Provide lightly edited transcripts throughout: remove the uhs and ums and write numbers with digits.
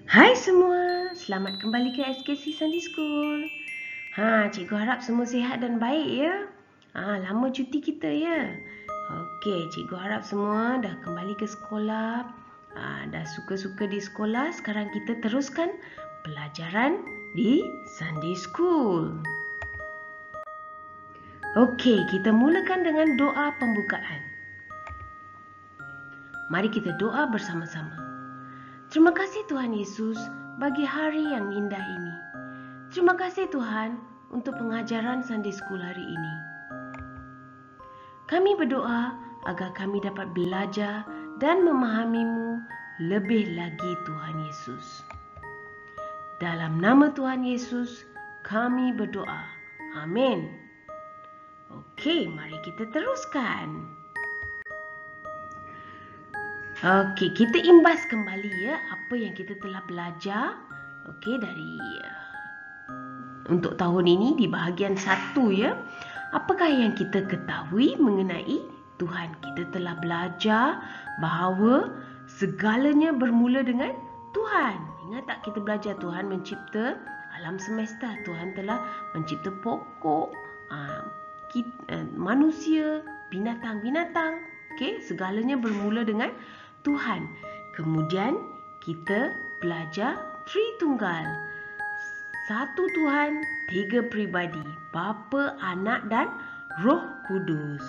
Hai semua, selamat kembali ke SKC Sunday School. Cikgu harap semua sihat dan baik ya. Lama cuti kita ya. Okey, cikgu harap semua dah kembali ke sekolah. Dah suka-suka di sekolah. Sekarang kita teruskan pelajaran di Sunday School. Okey, kita mulakan dengan doa pembukaan. Mari kita doa bersama-sama. Terima kasih Tuhan Yesus bagi hari yang indah ini. Terima kasih Tuhan untuk pengajaran Sunday School hari ini. Kami berdoa agar kami dapat belajar dan memahami-Mu lebih lagi Tuhan Yesus. Dalam nama Tuhan Yesus kami berdoa. Amin. Okey, mari kita teruskan. Okey, kita imbas kembali ya apa yang kita telah belajar dari untuk tahun ini di bahagian 1 ya. Apakah yang kita ketahui mengenai Tuhan? Kita telah belajar bahawa segalanya bermula dengan Tuhan. Ingat tak kita belajar Tuhan mencipta alam semesta. Tuhan telah mencipta pokok, manusia, binatang-binatang. Okey, segalanya bermula dengan Tuhan. Kemudian kita belajar Tritunggal. Satu Tuhan, tiga pribadi, Bapa, Anak dan Roh Kudus.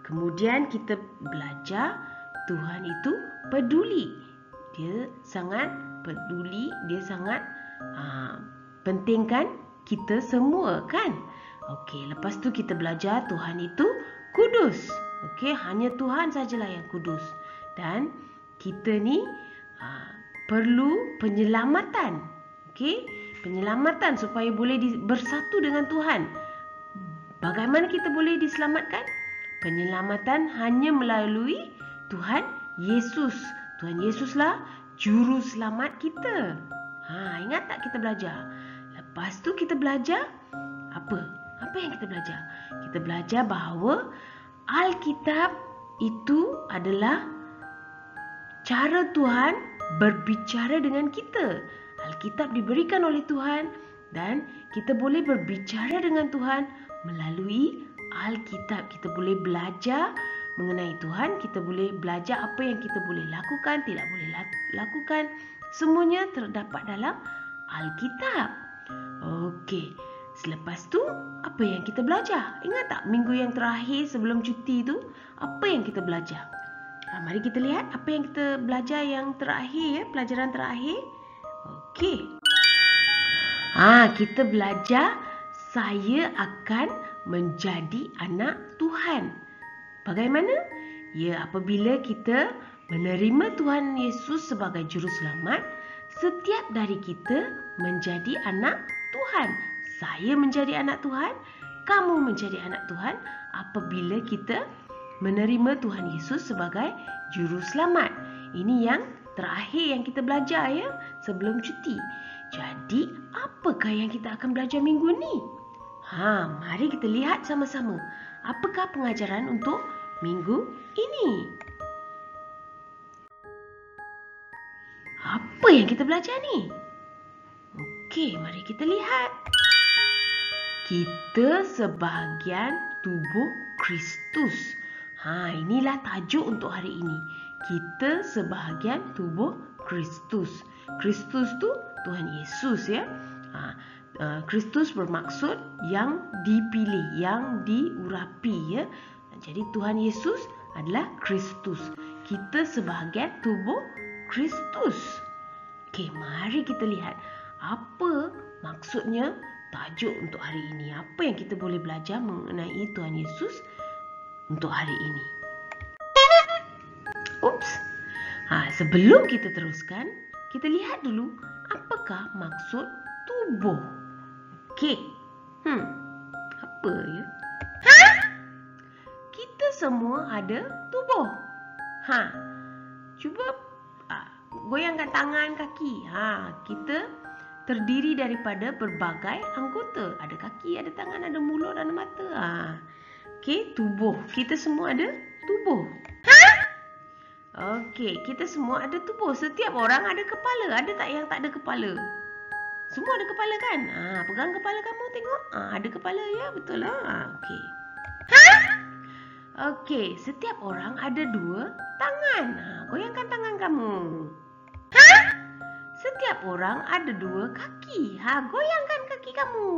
Kemudian kita belajar Tuhan itu peduli. Dia sangat peduli, dia sangat pentingkan kita semua kan. Okey, lepas tu kita belajar Tuhan itu kudus. Okey, hanya Tuhan sajalah yang kudus. Dan kita ni perlu penyelamatan. Okey, penyelamatan supaya boleh bersatu dengan Tuhan. Bagaimana kita boleh diselamatkan? Penyelamatan hanya melalui Tuhan Yesus. Tuhan Yesuslah juru selamat kita. Ingat tak kita belajar? Lepas tu kita belajar apa? Apa yang kita belajar? Kita belajar bahawa Alkitab itu adalah cara Tuhan berbicara dengan kita. Alkitab diberikan oleh Tuhan dan kita boleh berbicara dengan Tuhan melalui Alkitab. Kita boleh belajar mengenai Tuhan, kita boleh belajar apa yang kita boleh lakukan, tidak boleh lakukan. Semuanya terdapat dalam Alkitab. Okey, selepas tu apa yang kita belajar? Ingat tak minggu yang terakhir sebelum cuti tu, apa yang kita belajar? Mari kita lihat apa yang kita belajar yang terakhir ya, pelajaran terakhir. Okey. Kita belajar saya akan menjadi anak Tuhan. Bagaimana? Ya, apabila kita menerima Tuhan Yesus sebagai juru selamat, setiap dari kita menjadi anak Tuhan. Saya menjadi anak Tuhan, kamu menjadi anak Tuhan apabila kita menerima Tuhan Yesus sebagai juru selamat. Ini yang terakhir yang kita belajar ya sebelum cuti. Jadi, apakah yang kita akan belajar minggu ni? Mari kita lihat sama-sama. Apakah pengajaran untuk minggu ini? Apa yang kita belajar ni? Okey, mari kita lihat. Kita sebahagian tubuh Kristus. Inilah tajuk untuk hari ini. Kita sebahagian tubuh Kristus. Kristus tu Tuhan Yesus ya. Kristus bermaksud yang dipilih, yang diurapi ya. Jadi Tuhan Yesus adalah Kristus. Kita sebahagian tubuh Kristus. Okey, mari kita lihat apa maksudnya tajuk untuk hari ini. Apa yang kita boleh belajar mengenai Tuhan Yesus untuk hari ini. Sebelum kita teruskan, kita lihat dulu apakah maksud tubuh. Okey. Apa ya? Kita semua ada tubuh. Cuba goyangkan tangan, kaki. Kita terdiri daripada berbagai anggota. Ada kaki, ada tangan, ada mulut, ada mata. Okey, tubuh. Kita semua ada tubuh. Okey, kita semua ada tubuh. Setiap orang ada kepala. Ada tak yang tak ada kepala? Semua ada kepala kan? Pegang kepala kamu tengok. Ada kepala ya, betul lah. Okey. Okey, setiap orang ada 2 tangan. Goyangkan tangan kamu. Setiap orang ada 2 kaki. Goyangkan kaki kamu.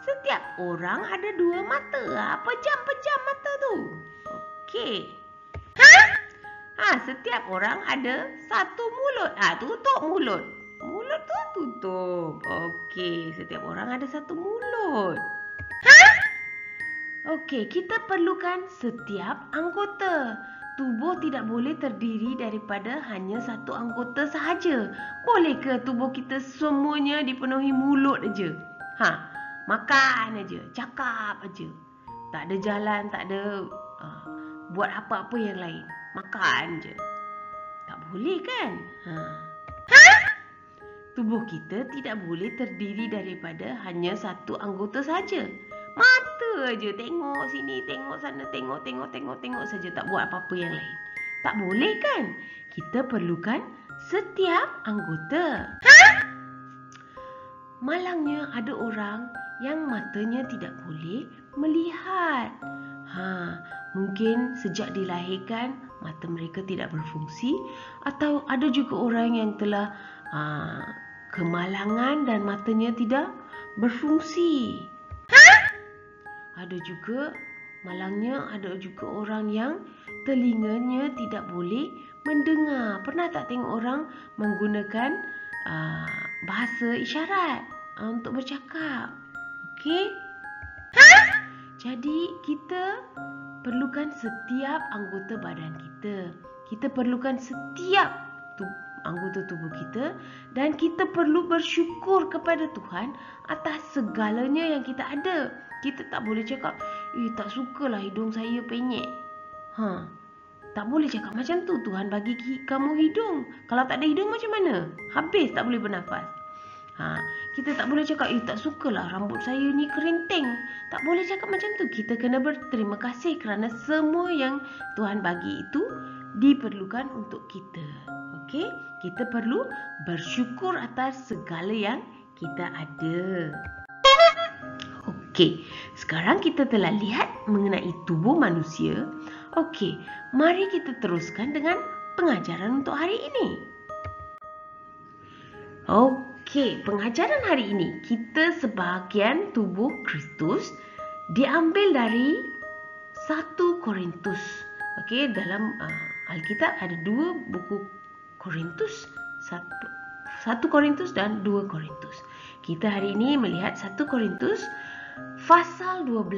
Setiap orang ada 2 mata. Pejam-pejam mata tu. Okey. Setiap orang ada 1 mulut. Tutup mulut. Mulut tu tutup. Okey, setiap orang ada 1 mulut. Okey, kita perlukan setiap anggota. Tubuh tidak boleh terdiri daripada hanya 1 anggota sahaja. Boleh ke tubuh kita semuanya dipenuhi mulut aja? Makan aja, cakap aja. Tak ada jalan, tak ada buat apa-apa yang lain. Makan je. Tak boleh kan? Tubuh kita tidak boleh terdiri daripada hanya 1 anggota saja. Mata aja, tengok sini, tengok sana, tengok saja, tak buat apa-apa yang lain. Tak boleh kan? Kita perlukan setiap anggota. Malangnya ada orang yang matanya tidak boleh melihat. Mungkin sejak dilahirkan mata mereka tidak berfungsi, atau ada juga orang yang telah kemalangan dan matanya tidak berfungsi. Ada juga malangnya ada juga orang yang telinganya tidak boleh mendengar. Pernah tak tengok orang menggunakan bahasa isyarat untuk bercakap? Okey? Jadi kita perlukan setiap anggota badan kita. Kita perlukan setiap anggota tubuh kita, dan kita perlu bersyukur kepada Tuhan atas segalanya yang kita ada. Kita tak boleh cakap, tak sukalah hidung saya penyek. Tak boleh cakap macam tu. Tuhan bagi kamu hidung. Kalau tak ada hidung macam mana? Habis tak boleh bernafas. Kita tak boleh cakap, tak sukalah rambut saya ni kerinting. Tak boleh cakap macam tu. Kita kena berterima kasih kerana semua yang Tuhan bagi itu diperlukan untuk kita. Okey? Kita perlu bersyukur atas segala yang kita ada. Okey, sekarang kita telah lihat mengenai tubuh manusia. Okey, mari kita teruskan dengan pengajaran untuk hari ini. Okey, pengajaran hari ini kita sebahagian tubuh Kristus diambil dari 1 Korintus. Okey, dalam Alkitab ada 2 buku Korintus, 1 Korintus dan 2 Korintus. Kita hari ini melihat 1 Korintus pasal 12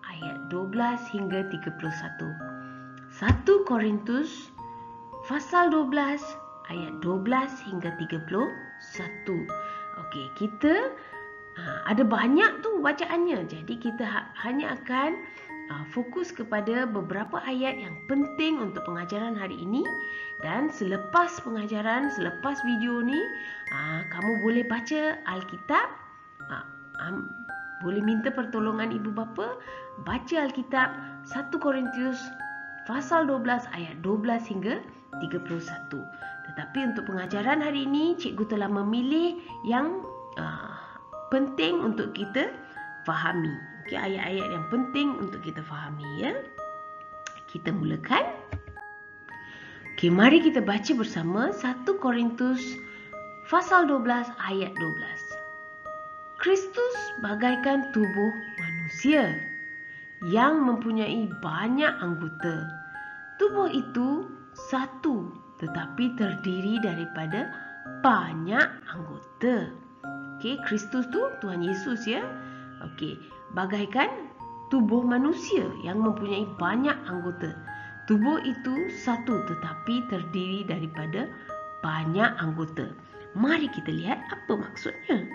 ayat 12 hingga 31. 1 Korintus pasal 12 ayat 12 hingga 31. Okey, kita ada banyak tu bacaannya. Jadi kita hanya akan fokus kepada beberapa ayat yang penting untuk pengajaran hari ini. Dan selepas pengajaran, selepas video ni, kamu boleh baca Alkitab, boleh minta pertolongan ibu bapa, baca Alkitab 1 Korintus pasal 12 ayat 12 hingga 31. Tetapi untuk pengajaran hari ini, cikgu telah memilih yang penting untuk kita fahami. Okey, ayat-ayat yang penting untuk kita fahami ya. Kita mulakan. Okey, mari kita baca bersama 1 Korintus pasal 12 ayat 12. Kristus bagaikan tubuh manusia yang mempunyai banyak anggota. Tubuh itu satu, tetapi terdiri daripada banyak anggota. Okey, Kristus tu Tuhan Yesus ya. Okey, bagaikan tubuh manusia yang mempunyai banyak anggota. Tubuh itu satu, tetapi terdiri daripada banyak anggota. Mari kita lihat apa maksudnya.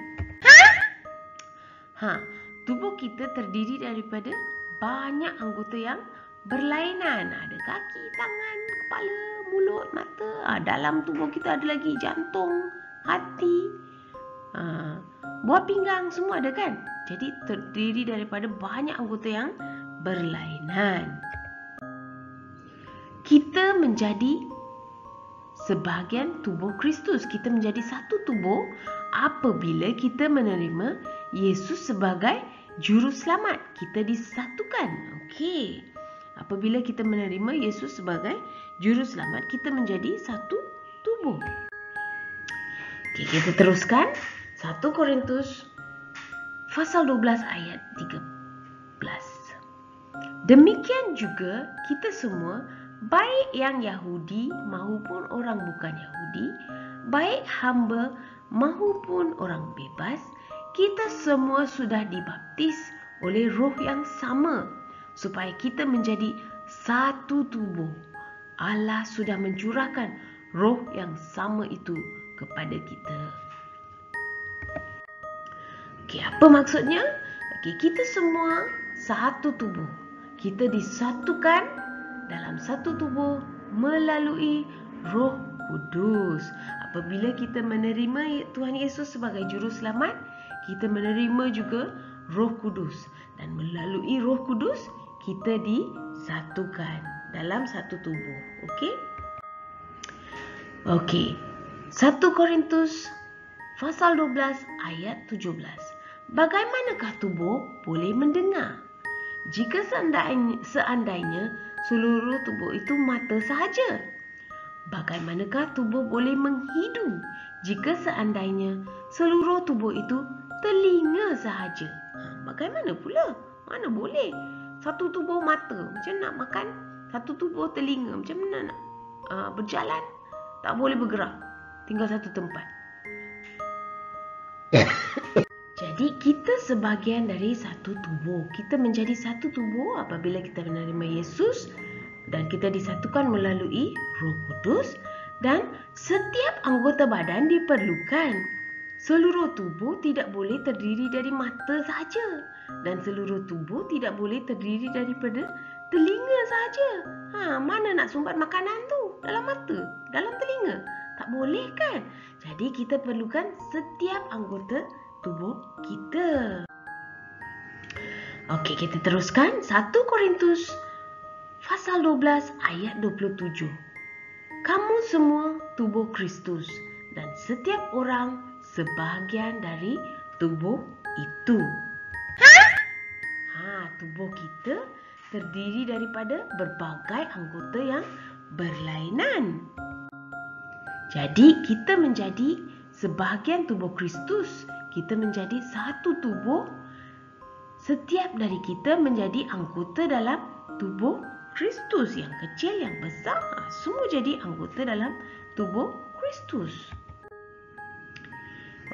Tubuh kita terdiri daripada banyak anggota yang berlainan. Ada kaki, tangan, kepala, mulut, mata. Dalam tubuh kita ada lagi jantung, hati, buah pinggang, semua ada kan? Jadi terdiri daripada banyak anggota yang berlainan. kita menjadi sebahagian tubuh Kristus. Kita menjadi satu tubuh apabila kita menerima Yesus sebagai juru selamat. Kita disatukan. Okey. Apabila kita menerima Yesus sebagai juru selamat, kita menjadi satu tubuh. Okey, kita teruskan. 1 Korintus pasal 12 ayat 13. Demikian juga kita semua, baik yang Yahudi maupun orang bukan Yahudi, baik hamba maupun orang bebas, kita semua sudah dibaptis oleh Roh yang sama supaya kita menjadi satu tubuh. Allah sudah mencurahkan Roh yang sama itu kepada kita. Okey, apa maksudnya? Okey, kita semua satu tubuh. Kita disatukan dalam satu tubuh melalui Roh Kudus. Apabila kita menerima Tuhan Yesus sebagai juru selamat, kita menerima juga Roh Kudus, dan melalui Roh Kudus kita disatukan dalam satu tubuh. Okey? Okey. 1 Korintus pasal 12 ayat 17. Bagaimanakah tubuh boleh mendengar? Jika seandainya seluruh tubuh itu mata sahaja. Bagaimanakah tubuh boleh menghidu jika seandainya seluruh tubuh itu telinga sahaja? Bagaimana pula? Mana boleh? Satu tubuh mata, macam nak makan. Satu tubuh telinga, macam mana nak berjalan? Tak boleh bergerak. Tinggal satu tempat. Jadi kita sebahagian dari satu tubuh. Kita menjadi satu tubuh apabila kita menerima Yesus dan kita disatukan melalui Roh Kudus, dan setiap anggota badan diperlukan. Seluruh tubuh tidak boleh terdiri dari mata sahaja, dan seluruh tubuh tidak boleh terdiri daripada telinga sahaja. Mana nak sumbat makanan tu? Dalam mata? Dalam telinga? Tak boleh kan? Jadi kita perlukan setiap anggota tubuh kita. Okey, kita teruskan. 1 Korintus pasal 12 ayat 27. Kamu semua tubuh Kristus, dan setiap orang sebahagian dari tubuh itu. Tubuh kita terdiri daripada berbagai anggota yang berlainan. Jadi kita menjadi sebahagian tubuh Kristus. Kita menjadi satu tubuh. Setiap dari kita menjadi anggota dalam tubuh Kristus. Yang kecil, yang besar, semua jadi anggota dalam tubuh Kristus.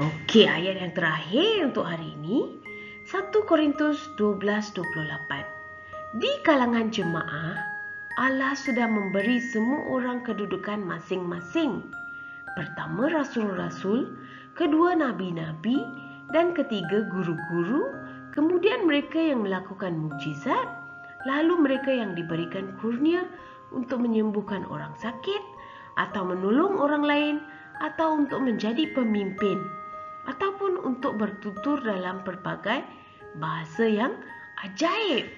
Okey, ayat yang terakhir untuk hari ini, 1 Korintus 12:28. Di kalangan jemaah, Allah sudah memberi semua orang kedudukan masing-masing. Pertama rasul-rasul, kedua nabi-nabi, dan ketiga guru-guru, kemudian mereka yang melakukan mukjizat, lalu mereka yang diberikan kurnia untuk menyembuhkan orang sakit, atau menolong orang lain, atau untuk menjadi pemimpin, ataupun untuk bertutur dalam pelbagai bahasa yang ajaib.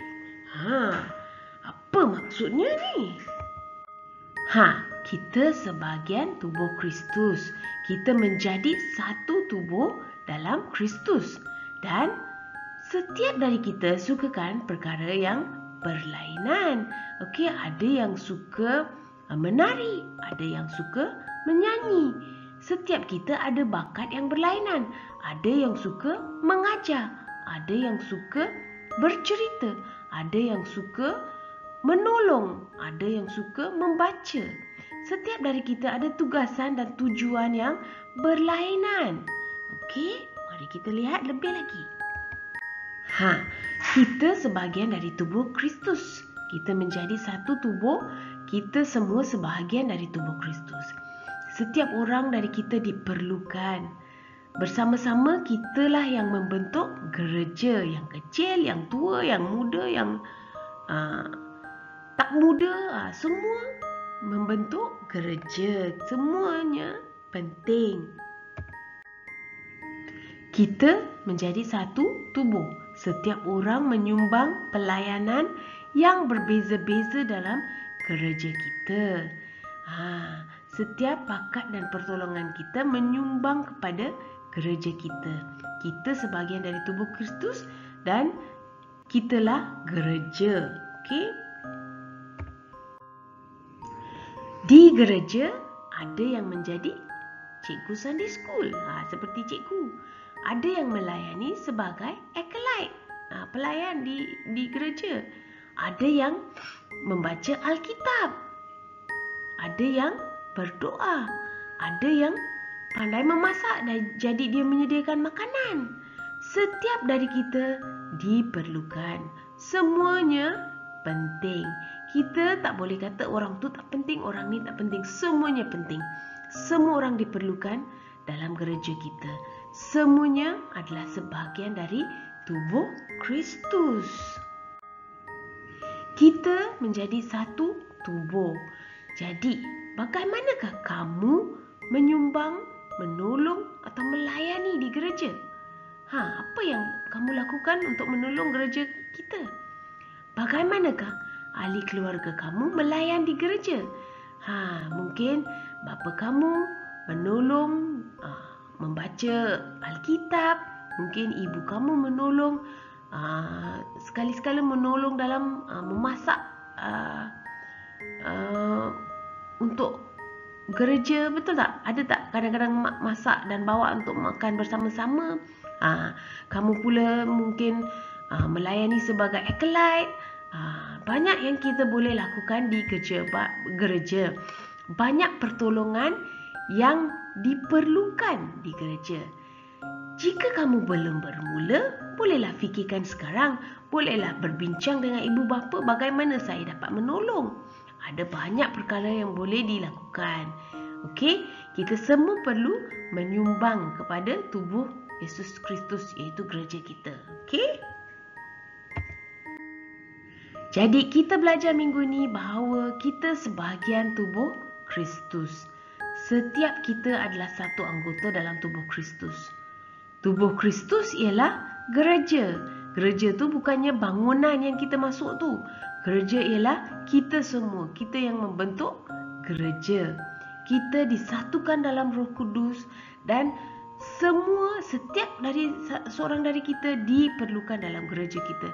Apa maksudnya ni? Kita sebahagian tubuh Kristus. Kita menjadi satu tubuh dalam Kristus. Dan setiap dari kita sukakan perkara yang berlainan. Okey, ada yang suka menari, ada yang suka menyanyi. Setiap kita ada bakat yang berlainan. Ada yang suka mengajar, ada yang suka bercerita, ada yang suka menolong, ada yang suka membaca. Setiap dari kita ada tugasan dan tujuan yang berlainan. Okey, mari kita lihat lebih lagi. Kita sebahagian dari tubuh Kristus. Kita menjadi satu tubuh. Kita semua sebahagian dari tubuh Kristus. Setiap orang dari kita diperlukan. Bersama-sama kitalah yang membentuk gereja. Yang kecil, yang tua, yang muda, yang tak muda, semua membentuk gereja. Semuanya penting. Kita menjadi satu tubuh. Setiap orang menyumbang pelayanan yang berbeza-beza dalam gereja kita. Setiap bakat dan pertolongan kita menyumbang kepada gereja kita. Kita sebahagian dari tubuh Kristus dan kitalah gereja. Okey? Di gereja ada yang menjadi cikgu Sunday School, seperti cikgu. Ada yang melayani sebagai acolyte, pelayan di gereja. Ada yang membaca Alkitab. Ada yang berdoa. Ada yang pandai memasak dan jadi dia menyediakan makanan. Setiap dari kita diperlukan. Semuanya penting. Kita tak boleh kata orang tu tak penting, orang ni tak penting. Semuanya penting. Semua orang diperlukan dalam gereja kita. Semuanya adalah sebahagian dari tubuh Kristus. Kita menjadi satu tubuh. Jadi, bagaimanakah kamu menyumbang, menolong atau melayani di gereja? Apa yang kamu lakukan untuk menolong gereja kita? Bagaimanakah ahli keluarga kamu melayan di gereja? Mungkin bapa kamu menolong membaca Alkitab. Mungkin ibu kamu menolong sekali-sekala menolong dalam memasak untuk gereja. Betul tak? Ada tak kadang-kadang masak dan bawa untuk makan bersama-sama? Kamu pula mungkin melayani sebagai acolyte. Banyak yang kita boleh lakukan di gereja. Banyak pertolongan yang diperlukan di gereja. Jika kamu belum bermula, bolehlah fikirkan sekarang. Bolehlah berbincang dengan ibu bapa bagaimana saya dapat menolong. Ada banyak perkara yang boleh dilakukan. Okey, kita semua perlu menyumbang kepada tubuh Yesus Kristus, iaitu gereja kita. Okey? Jadi kita belajar minggu ni bahawa kita sebahagian tubuh Kristus. Setiap kita adalah satu anggota dalam tubuh Kristus. Tubuh Kristus ialah gereja. Gereja tu bukannya bangunan yang kita masuk tu. Gereja ialah kita semua. Kita yang membentuk gereja. Kita disatukan dalam Roh Kudus dan setiap dari seorang dari kita diperlukan dalam gereja kita.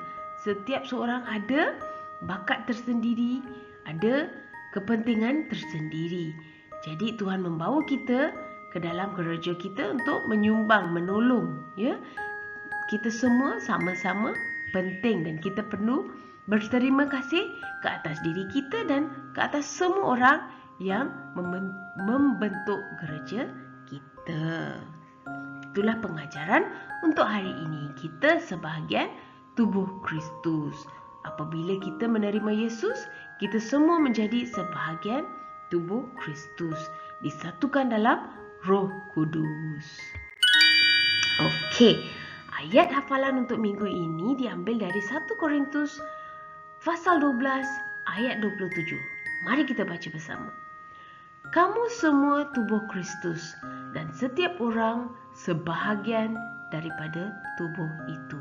Setiap seorang ada bakat tersendiri, ada kepentingan tersendiri. Jadi Tuhan membawa kita ke dalam gereja kita untuk menyumbang, menolong, ya. Kita semua sama-sama penting dan kita perlu berterima kasih ke atas diri kita dan ke atas semua orang yang membentuk gereja kita. Itulah pengajaran untuk hari ini. Kita sebahagian tubuh Kristus. Apabila kita menerima Yesus, kita semua menjadi sebahagian tubuh Kristus, disatukan dalam Roh Kudus. Okey, ayat hafalan untuk minggu ini diambil dari 1 Korintus pasal 12 ayat 27. Mari kita baca bersama. Kamu semua tubuh Kristus dan setiap orang sebahagian daripada tubuh itu.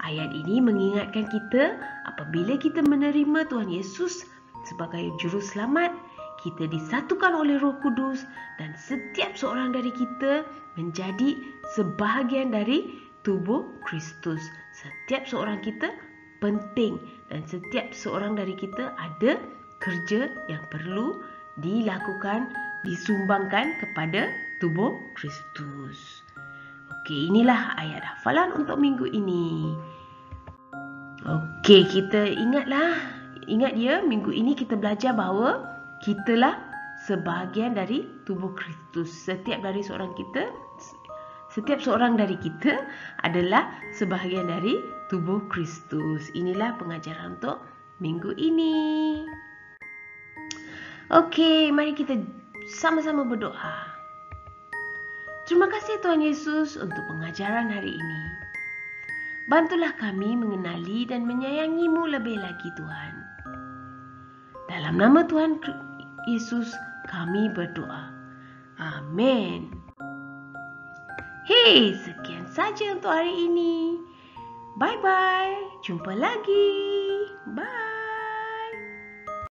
Ayat ini mengingatkan kita apabila kita menerima Tuhan Yesus sebagai juru selamat, kita disatukan oleh Roh Kudus dan setiap seorang dari kita menjadi sebahagian dari tubuh Kristus. Setiap seorang kita penting dan setiap seorang dari kita ada kerja yang perlu dilakukan, disumbangkan kepada tubuh Kristus. Okey, inilah ayat hafalan untuk minggu ini. Okey, kita ingat ya, minggu ini kita belajar bahawa kitalah sebahagian dari tubuh Kristus. Setiap seorang dari kita adalah sebahagian dari tubuh Kristus. Inilah pengajaran untuk minggu ini. Okey, mari kita sama-sama berdoa. Terima kasih Tuhan Yesus untuk pengajaran hari ini. Bantulah kami mengenali dan menyayangi-Mu lebih lagi Tuhan. Dalam nama Tuhan Yesus kami berdoa. Amin. Hey, sekian saja untuk hari ini. Bye-bye. Jumpa lagi.